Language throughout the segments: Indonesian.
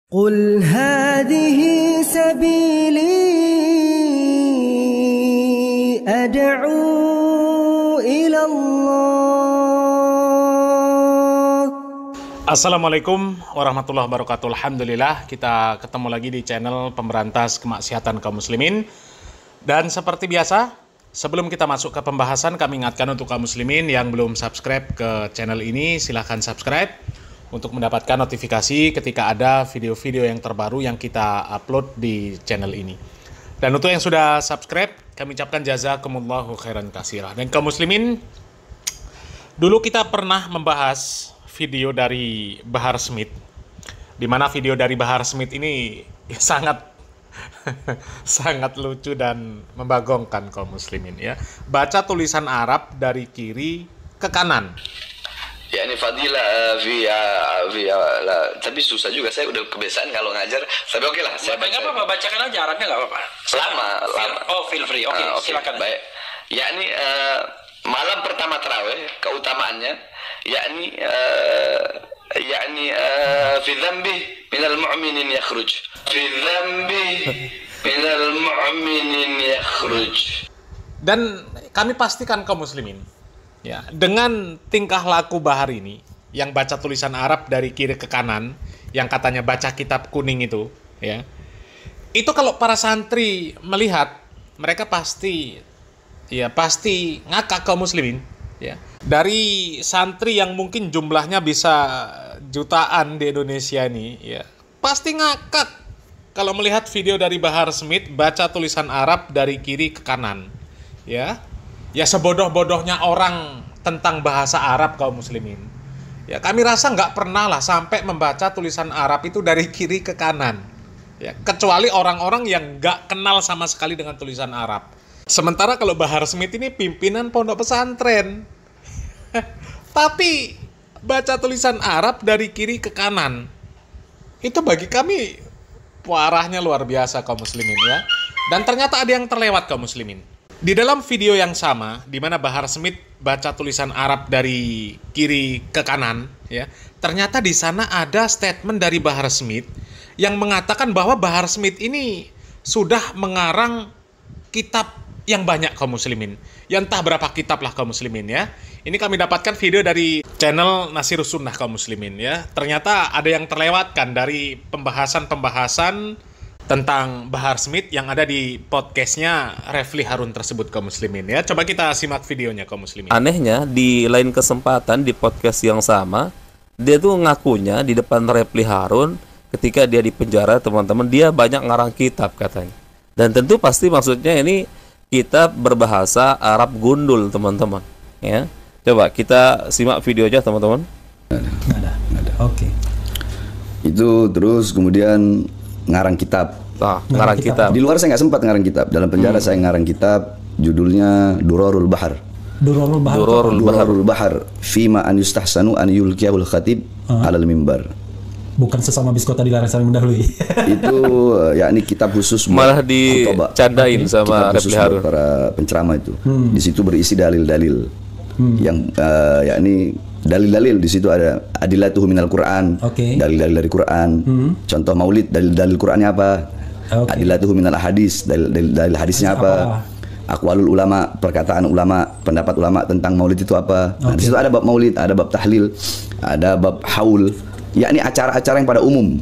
قل هذه سبيلي أدعو إلى الله. Assalamualaikum warahmatullahi wabarakatuh. Alhamdulillah kita ketemu lagi di channel pemberantas kemaksiatan kaum muslimin. Dan seperti biasa, sebelum kita masuk ke pembahasan, kami ingatkan untuk kaum muslimin yang belum subscribe ke channel ini, silahkan subscribe untuk mendapatkan notifikasi ketika ada video-video yang terbaru yang kita upload di channel ini. Dan untuk yang sudah subscribe, kami ucapkan jazakumullahu khairan katsira. Dan kaum muslimin, dulu kita pernah membahas video dari Bahar Smith, di mana video dari Bahar Smith ini sangat sangat lucu dan membagongkan kaum muslimin ya. Baca tulisan Arab dari kiri ke kanan. Ya ini fadilah tapi susah juga, saya udah kebiasaan kalau ngajar, tapi oke lah. Saya nggak apa-apa, bacakan aja Arabnya, nggak apa-apa. Lama. Oh, feel free. Oke, silakan. Baik. Yakni malam pertama tarawih keutamaannya, yakni fi dzambi minal mu'minin yakhruj. Fi dzambi minal mu'minin yakhruj. Dan kami pastikan kaum muslimin, ya, dengan tingkah laku Bahar ini yang baca tulisan Arab dari kiri ke kanan, yang katanya baca kitab kuning itu, ya, itu kalau para santri melihat, mereka pasti ngakak kaum muslimin, ya. Dari santri yang mungkin jumlahnya bisa jutaan di Indonesia ini, ya, pasti ngakak kalau melihat video dari Bahar Smith baca tulisan Arab dari kiri ke kanan, ya. Ya, sebodoh-bodohnya orang tentang bahasa Arab kaum muslimin, ya, kami rasa nggak pernah lah sampai membaca tulisan Arab itu dari kiri ke kanan, ya, kecuali orang-orang yang nggak kenal sama sekali dengan tulisan Arab. Sementara kalau Bahar Smith ini pimpinan pondok pesantren, tapi baca tulisan Arab dari kiri ke kanan, itu bagi kami parahnya luar biasa kaum muslimin ya. Dan ternyata ada yang terlewat kaum muslimin. Di dalam video yang sama, di mana Bahar Smith baca tulisan Arab dari kiri ke kanan, ya, ternyata di sana ada statement dari Bahar Smith yang mengatakan bahwa Bahar Smith ini sudah mengarang kitab yang banyak kaum muslimin. Ya, entah berapa kitab lah kaum muslimin ya. Ini kami dapatkan video dari channel Nasirus Sunnah kaum muslimin ya. Ternyata ada yang terlewatkan dari pembahasan tentang Bahar Smith yang ada di podcastnya Refli Harun tersebut kaum muslimin ya. Coba kita simak videonya kaum muslimin. Anehnya di lain kesempatan di podcast yang sama, dia tuh ngakunya di depan Refli Harun ketika dia di penjara, teman-teman, dia banyak ngarang kitab katanya. Dan tentu pasti maksudnya ini kitab berbahasa Arab gundul, teman-teman ya. Coba kita simak videonya teman-teman. Nggak ada. Oke. Itu terus kemudian ngarang kitab. Ngarang kitab. Di luar saya nggak sempat ngarang kitab. Dalam penjara saya ngarang kitab, judulnya Durarul Bahar. Durarul Bahar. Fima an yustahsanu an yulkiyahul khatib alal mimbar. Bukan sesama biskota dilarang saling mendahului. Itu yakni kitab khusus malah dicandain sama Refli Harun para penceramah itu. Di situ berisi dalil-dalil yang yakni dalil-dalil. Di situ ada adillatuhu minal Quran, dalil-dalil dari Quran. Contoh maulid, dalil-dalil Qurannya apa? Adillatuhu minal hadis, dalil hadisnya apa? Aqwalul ulama, perkataan ulama, pendapat ulama tentang maulid itu apa? Nah, di situ ada bab maulid, ada bab tahlil, ada bab haul, yakni acara-acara yang pada umum.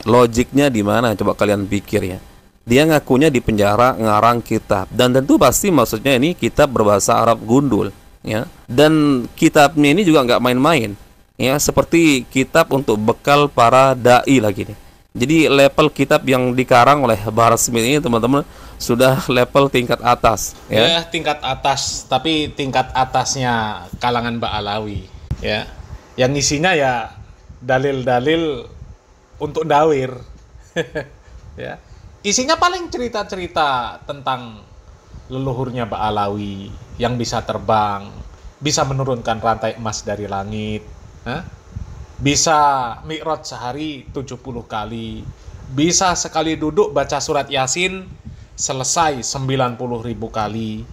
Logiknya di mana? Coba kalian pikir ya. Dia ngakunya di penjara ngarang kitab, dan tentu pasti maksudnya ini kitab berbahasa Arab gundul, ya. Dan kitabnya ini juga nggak main-main, ya. Seperti kitab untuk bekal para dai lagi nih. Jadi level kitab yang dikarang oleh Bahar Smith ini, teman-teman, sudah level tingkat atas, ya. Ya, tingkat atas, tapi tingkat atasnya kalangan Ba'alawi, ya. Yang isinya ya dalil-dalil untuk dawir. Ya. Isinya paling cerita-cerita tentang leluhurnya Ba'alawi yang bisa terbang, bisa menurunkan rantai emas dari langit, bisa mi'raj sehari 70 kali, bisa sekali duduk baca surat Yasin selesai 90.000 kali,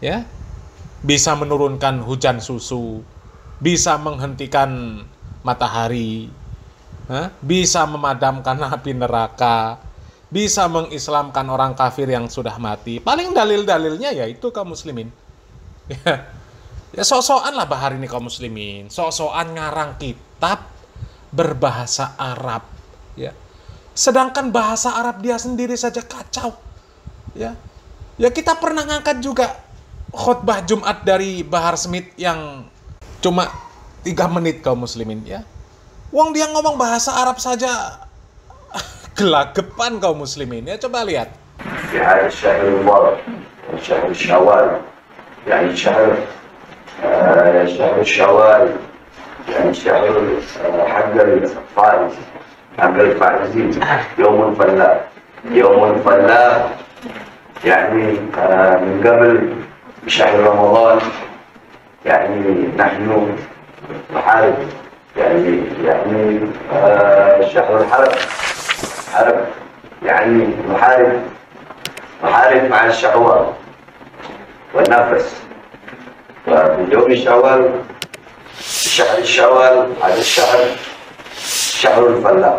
ya. Bisa menurunkan hujan susu, bisa menghentikan matahari, bisa memadamkan api neraka, bisa mengislamkan orang kafir yang sudah mati. Paling dalil-dalilnya ya itu kaum muslimin. Ya sok-sokan lah bahar ini kaum muslimin. Sok-sokan ngarang kitab berbahasa Arab. Ya. Sedangkan bahasa Arab dia sendiri saja kacau. Ya. Ya kita pernah ngangkat juga khutbah Jumat dari Bahar Smith yang cuma 3 menit kaum muslimin ya. Wong dia ngomong bahasa Arab saja gelagapan kaum muslimin ya. Coba lihat. Ya syahr Mubarak, syahr Syawal. Yani syahr Syawal. Yani syahr Haqqal Faiz. Haqqal Faizin. Yaumul Fallah. Yaumul Fallah يعني من قبل بشهر رمضان يعني نحن نحارب يعني شهر الحرب حرب يعني نحارب مع الشهوات والنفس وفي يوم شوال شهر شوال هذا الشهر شهر الفلاح.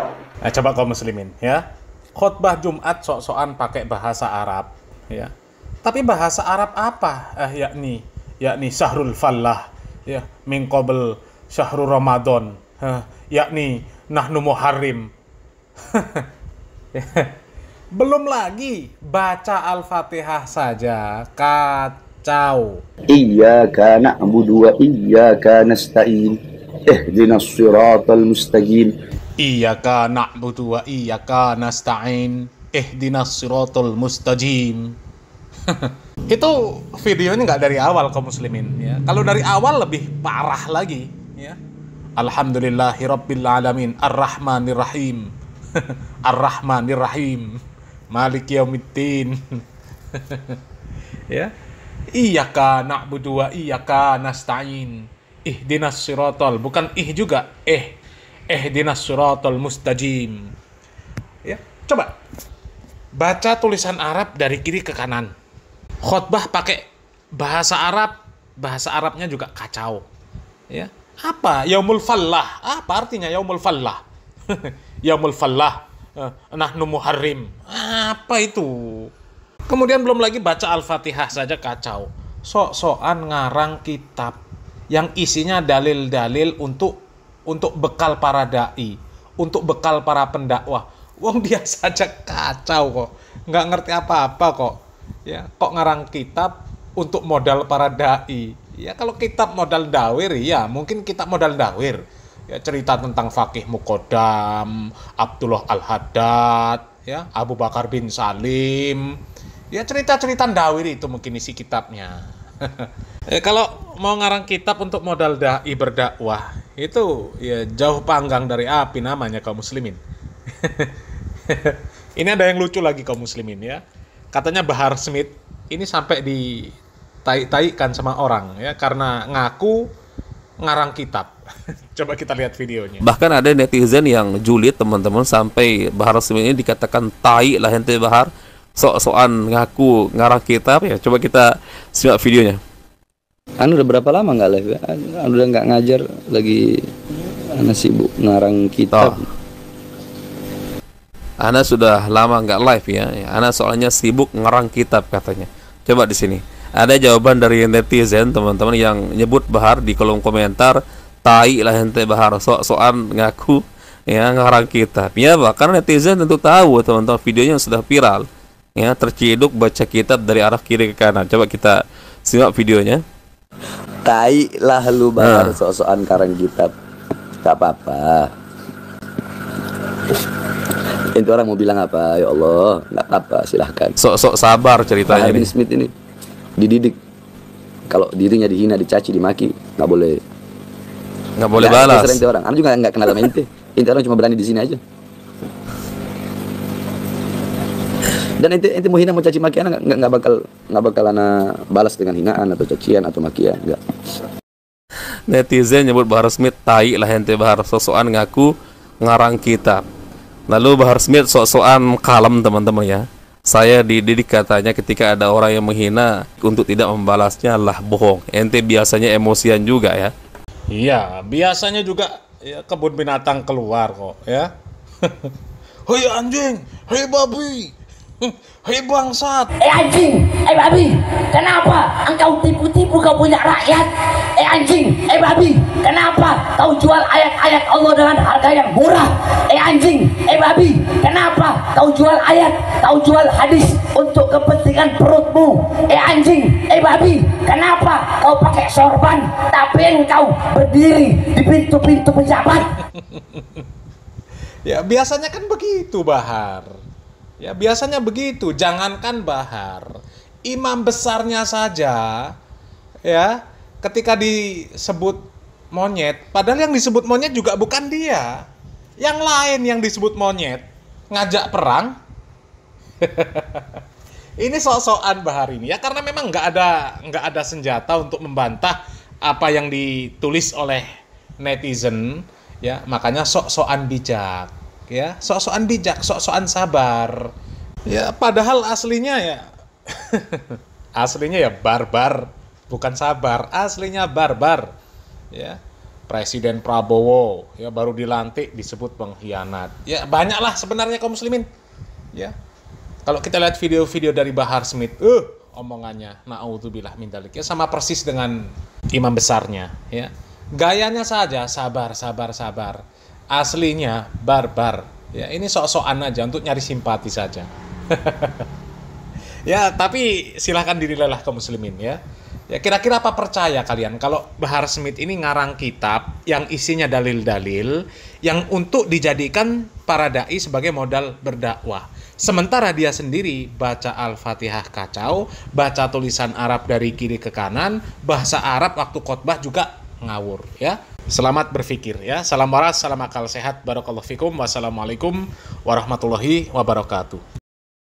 Coba kaum muslimin ya, khutbah Jumat sok-sokan pakai bahasa Arab. Ya. Tapi bahasa Arab apa? Yakni syahrul fallah, ya, min qabl syahrul Ramadan, yakni nahnu muharrim. Belum lagi baca Al-Fatihah saja kacau. Iyyaka na'budu wa iyyaka nasta'in. Ihdinas siratal mustaqim. Iyyaka na'budu wa iyyaka nasta'in. Ihdinas siratal mustaqim. Itu videonya nggak dari awal kaum muslimin ya. Kalau dari awal lebih parah lagi ya. Alhamdulillahirabbil alamin arrahmanir rahim. Arrahmanir rahim. Maliki yaumiddin. Ya. Iyyaka na'budu wa iyyaka nasta'in. Ihdinas siratal, bukan juga. Ihdinas siratal mustaqim. Ya, coba baca tulisan Arab dari kiri ke kanan. Khutbah pakai bahasa Arab, bahasa Arabnya juga kacau. Ya. Apa? Yaumul Fallah. Apa artinya Yaumul Fallah? Yaumul Fallah. Nahnu muharrim. Apa itu? Kemudian belum lagi baca Al-Fatihah saja kacau. Sok-sokan ngarang kitab yang isinya dalil-dalil untuk bekal para dai, untuk bekal para pendakwah. Wong dia saja kacau kok. Nggak ngerti apa-apa kok. Ya, kok ngarang kitab untuk modal para dai. Ya kalau kitab modal dawir ya mungkin kitab modal dawir. Ya cerita tentang Faqih Muqaddam, Abdullah Al-Haddad, ya, Abu Bakar bin Salim. Ya cerita-cerita dawir itu mungkin isi kitabnya. Kalau mau ngarang kitab untuk modal dai berdakwah, itu ya jauh panggang dari api namanya kaum muslimin. Ini ada yang lucu lagi kaum muslimin ya. Katanya Bahar Smith ini sampai ditai-taikan sama orang ya karena ngaku ngarang kitab. Coba kita lihat videonya. Bahkan ada netizen yang julid teman-teman sampai Bahar Smith ini dikatakan tai lah ente Bahar. Sok-sokan ngaku ngarang kitab ya. Coba kita simak videonya. Anu udah berapa lama nggak live? Anu udah nggak ngajar lagi. Ana sibuk ngarang kitab. Ana sudah lama nggak live ya. Ana soalnya sibuk ngarang kitab katanya. Coba di sini ada jawaban dari netizen teman-teman yang nyebut Bahar di kolom komentar. Tai lah ente Bahar, sok-sokan ngaku ya ngarang kitab. Ya bahkan netizen tentu tahu teman-teman videonya sudah viral. Ya terciduk baca kitab dari arah kiri ke kanan. Coba kita simak videonya. Tai lah lu Bahar, sok-sokan ngarang kitab. Tak apa-apa. Itu orang mau bilang apa? Ya Allah, nggak apa-apa, silahkan. Sok-sok sabar ceritanya Bahar bin Smith ini dididik. Kalau dirinya dihina, dicaci, dimaki, nggak boleh balas. Ente orang, anda juga nggak kenal sama ente. Ente orang cuma berani di sini aja. Dan ente mau hina, mau caci maki anak nggak bakal ana balas dengan hinaan atau cacian atau makian, nggak. Netizen nyebut Bahar Smith tai lah ente Bahar, sok-sokan ngaku ngarang kitab. Lalu Bahar Smith sok-sokan kalem teman-teman ya. Saya dididik katanya ketika ada orang yang menghina untuk tidak membalasnya lah bohong. Ente biasanya emosian juga ya. Iya, biasanya juga ya kebun binatang keluar kok ya. Hei anjing, hei babi, hei bangsat. Anjing, babi, kenapa engkau tipu-tipu kau punya rakyat? Anjing, babi, kenapa kau jual ayat-ayat Allah dengan harga yang murah? Anjing, babi, kenapa kau jual ayat, kau jual hadis untuk kepentingan perutmu? Anjing, babi, kenapa kau pakai sorban tapi engkau berdiri di pintu-pintu pejabat? Ya biasanya kan begitu Bahar. Ya biasanya begitu. Jangankan Bahar, imam besarnya saja ya ketika disebut monyet, padahal yang disebut monyet juga bukan dia. Yang lain yang disebut monyet ngajak perang. Ini sok-sokan Bahar ini ya, karena memang nggak ada senjata untuk membantah apa yang ditulis oleh netizen. Ya, makanya sok-sokan bijak, ya, sok-sokan bijak, sok-sokan sabar. Ya, padahal aslinya ya aslinya ya barbar, bukan sabar, aslinya barbar. Ya. Presiden Prabowo ya baru dilantik disebut pengkhianat. Ya, banyaklah sebenarnya kaum muslimin. Ya. Kalau kita lihat video-video dari Bahar Smith, omongannya naudzubillah min dzalik ya sama persis dengan imam besarnya, ya. Gayanya saja sabar. Aslinya barbar. Ya, ini sok-sokan aja untuk nyari simpati saja. Ya, tapi silahkan dinilailah kaum muslimin ya. Ya, kira-kira apa percaya kalian kalau Bahar Smith ini ngarang kitab yang isinya dalil-dalil yang untuk dijadikan para dai sebagai modal berdakwah. Sementara dia sendiri baca Al-Fatihah kacau, baca tulisan Arab dari kiri ke kanan, bahasa Arab waktu khotbah juga ngawur ya. Selamat berpikir ya. Salam waras, salam akal sehat. Barakallahu fikum. Wassalamualaikum warahmatullahi wabarakatuh.